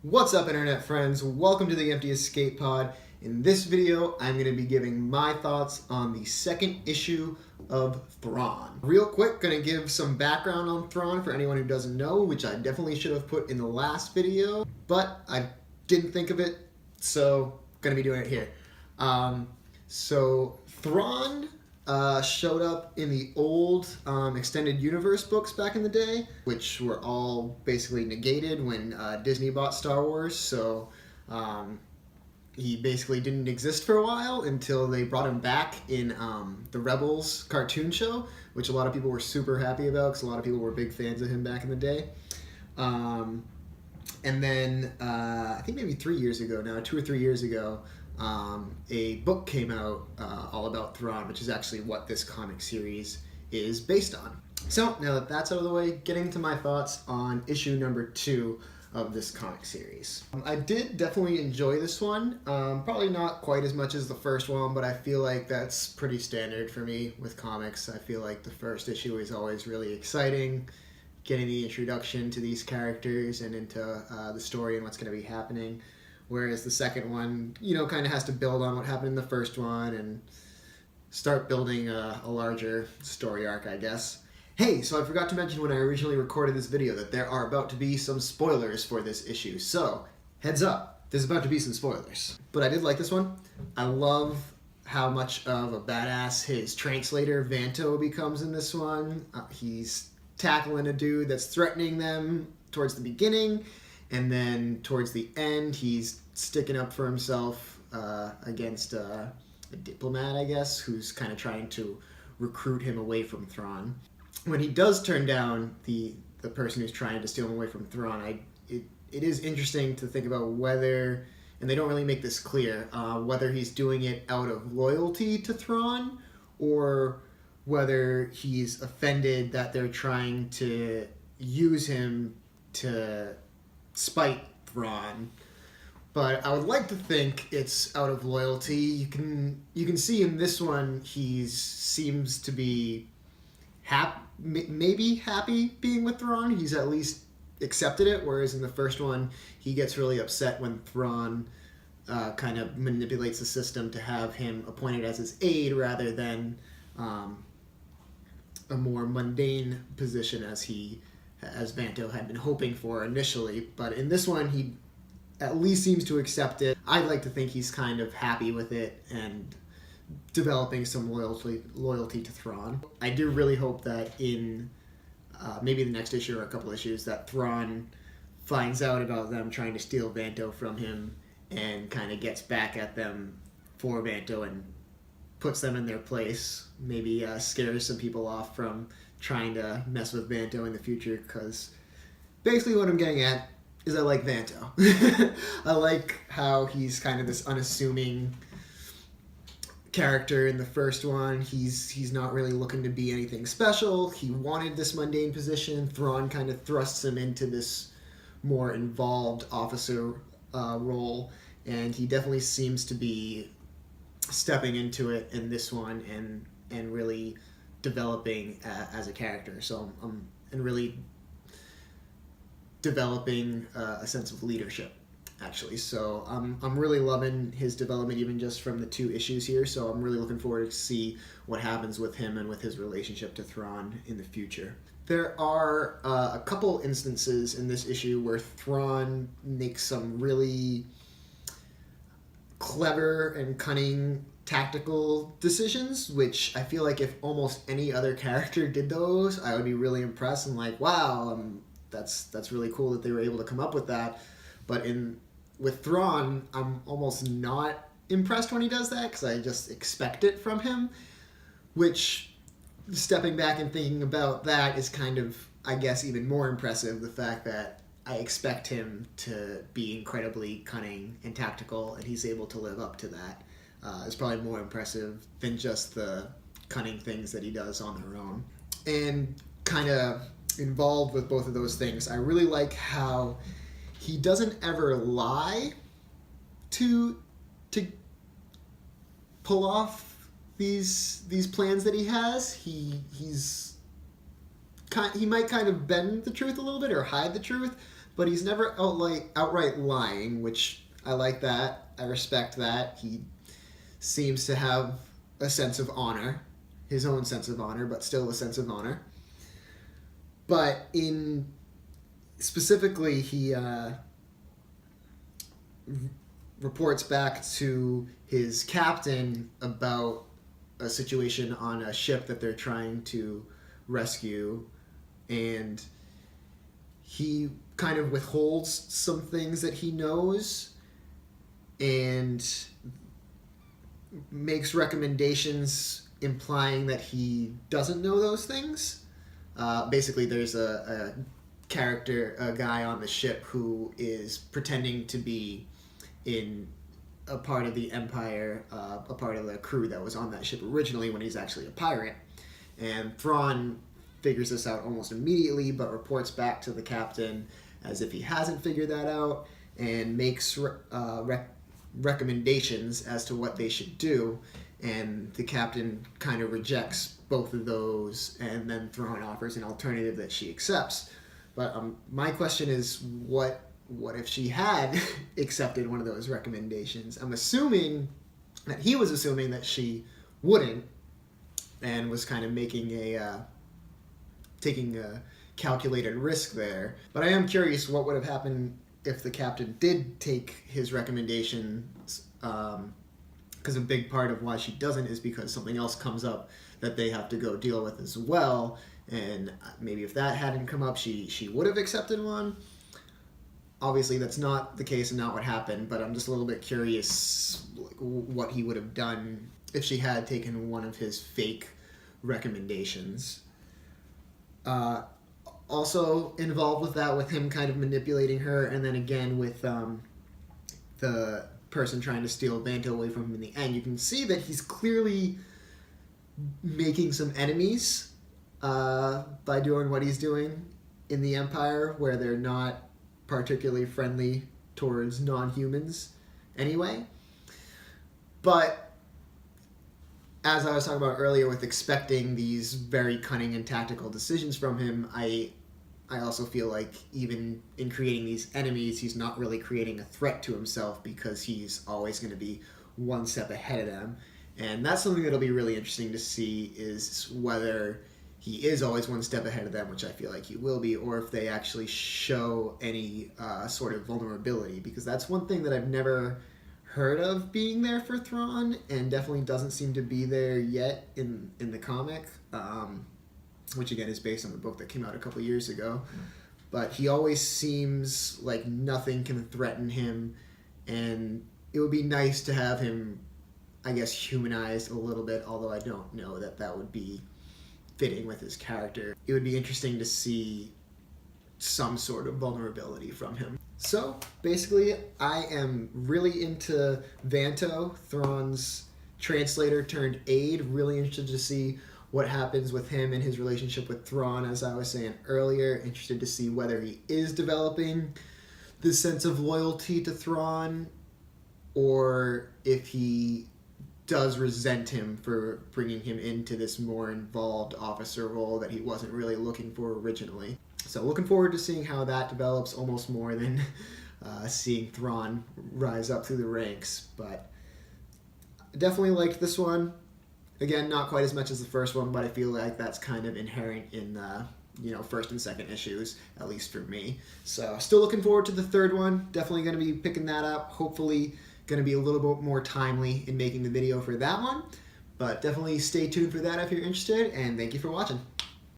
What's up, internet friends? Welcome to the Empty Escape Pod. In this video, I'm going to be giving my thoughts on the second issue of Thrawn. Real quick, going to give some background on Thrawn for anyone who doesn't know, which I definitely should have put in the last video, but I didn't think of it, so going to be doing it here. So Thrawn showed up in the old extended universe books back in the day, which were all basically negated when Disney bought Star Wars. So he basically didn't exist for a while until they brought him back in the Rebels cartoon show, which a lot of people were super happy about because a lot of people were big fans of him back in the day. And then I think maybe 3 years ago now, 2 or 3 years ago, a book came out all about Thrawn, which is actually what this comic series is based on. So now that that's out of the way, getting to my thoughts on issue number 2 of this comic series. I did definitely enjoy this one, probably not quite as much as the first one, but I feel like that's pretty standard for me with comics. I feel like the first issue is always really exciting, getting the introduction to these characters and into the story and what's going to be happening. Whereas the second one, you know, kind of has to build on what happened in the first one and start building a larger story arc, I guess. Hey, so I forgot to mention when I originally recorded this video that there are about to be some spoilers for this issue. So, heads up, there's about to be some spoilers. But I did like this one. I love how much of a badass his translator, Vanto, becomes in this one. He's tackling a dude that's threatening them towards the beginning. And then towards the end, he's sticking up for himself against a diplomat, I guess, who's kind of trying to recruit him away from Thrawn. When he does turn down the person who's trying to steal him away from Thrawn, it is interesting to think about whether, and they don't really make this clear, whether he's doing it out of loyalty to Thrawn or whether he's offended that they're trying to use him to spite Thrawn. But I would like to think it's out of loyalty. You can see in this one he seems to be maybe happy being with Thrawn. He's at least accepted it, whereas in the first one he gets really upset when Thrawn kind of manipulates the system to have him appointed as his aide rather than a more mundane position as Vanto had been hoping for initially. But in this one, he at least seems to accept it. I'd like to think he's kind of happy with it and developing some loyalty to Thrawn. I do really hope that in maybe the next issue or a couple issues that Thrawn finds out about them trying to steal Vanto from him and kind of gets back at them for Vanto and puts them in their place. Maybe scares some people off from trying to mess with Vanto in the future, because basically what I'm getting at is I like Vanto. I like how he's kind of this unassuming character in the first one. He's not really looking to be anything special. He wanted this mundane position. Thrawn kind of thrusts him into this more involved officer role, and he definitely seems to be stepping into it in this one and really developing as a character. So and really developing a sense of leadership, actually. So I'm really loving his development even just from the 2 issues here. So I'm really looking forward to see what happens with him and with his relationship to Thrawn in the future. There are a couple instances in this issue where Thrawn makes some really clever and cunning tactical decisions, which I feel like if almost any other character did those, I would be really impressed and like, wow, that's really cool that they were able to come up with that. But with Thrawn, I'm almost not impressed when he does that because I just expect it from him, which, stepping back and thinking about that, is kind of, I guess, even more impressive. The fact that I expect him to be incredibly cunning and tactical, and he's able to live up to that. Is probably more impressive than just the cunning things that he does on their own. And kind of involved with both of those things, I really like how he doesn't ever lie to pull off these plans that he has. He might kind of bend the truth a little bit or hide the truth, but he's never outright lying, which I like that. I respect that. He seems to have a sense of honor, his own sense of honor, but still a sense of honor. But in specifically, he reports back to his captain about a situation on a ship that they're trying to rescue, and he kind of withholds some things that he knows and makes recommendations implying that he doesn't know those things. Basically, there's a guy on the ship who is pretending to be in a part of the Empire, a part of the crew that was on that ship originally when he's actually a pirate. And Thrawn figures this out almost immediately, but reports back to the captain as if he hasn't figured that out, and makes recommendations as to what they should do. And the captain kind of rejects both of those, and then Thrawn offers an alternative that she accepts. But my question is, what if she had accepted one of those recommendations? I'm assuming that he was assuming that she wouldn't, and was kind of making taking a calculated risk there. But I am curious what would have happened if the captain did take his recommendations, because a big part of why she doesn't is because something else comes up that they have to go deal with as well. And maybe if that hadn't come up, she would have accepted one. Obviously, that's not the case and not what happened, but I'm just a little bit curious what he would have done if she had taken one of his fake recommendations. Also involved with that, with him kind of manipulating her, and then again with the person trying to steal Vanto away from him in the end, you can see that he's clearly making some enemies by doing what he's doing in the Empire, where they're not particularly friendly towards non-humans anyway. But as I was talking about earlier, with expecting these very cunning and tactical decisions from him, I also feel like even in creating these enemies, he's not really creating a threat to himself, because he's always going to be one step ahead of them. And that's something that'll be really interesting to see, is whether he is always one step ahead of them, which I feel like he will be, or if they actually show any sort of vulnerability, because that's one thing that I've never heard of being there for Thrawn, and definitely doesn't seem to be there yet in the comic, which again is based on the book that came out a couple years ago. But he always seems like nothing can threaten him, and it would be nice to have him, I guess, humanized a little bit, although I don't know that that would be fitting with his character. It would be interesting to see some sort of vulnerability from him. So basically, I am really into Vanto, Thrawn's translator turned aide. Really interested to see what happens with him and his relationship with Thrawn, as I was saying earlier. Interested to see whether he is developing this sense of loyalty to Thrawn, or if he does resent him for bringing him into this more involved officer role that he wasn't really looking for originally. So looking forward to seeing how that develops, almost more than seeing Thrawn rise up through the ranks. But definitely liked this one. Again, not quite as much as the first one, but I feel like that's kind of inherent in first and second issues, at least for me. So still looking forward to the third one. Definitely going to be picking that up. Hopefully going to be a little bit more timely in making the video for that one. But definitely stay tuned for that if you're interested, and thank you for watching.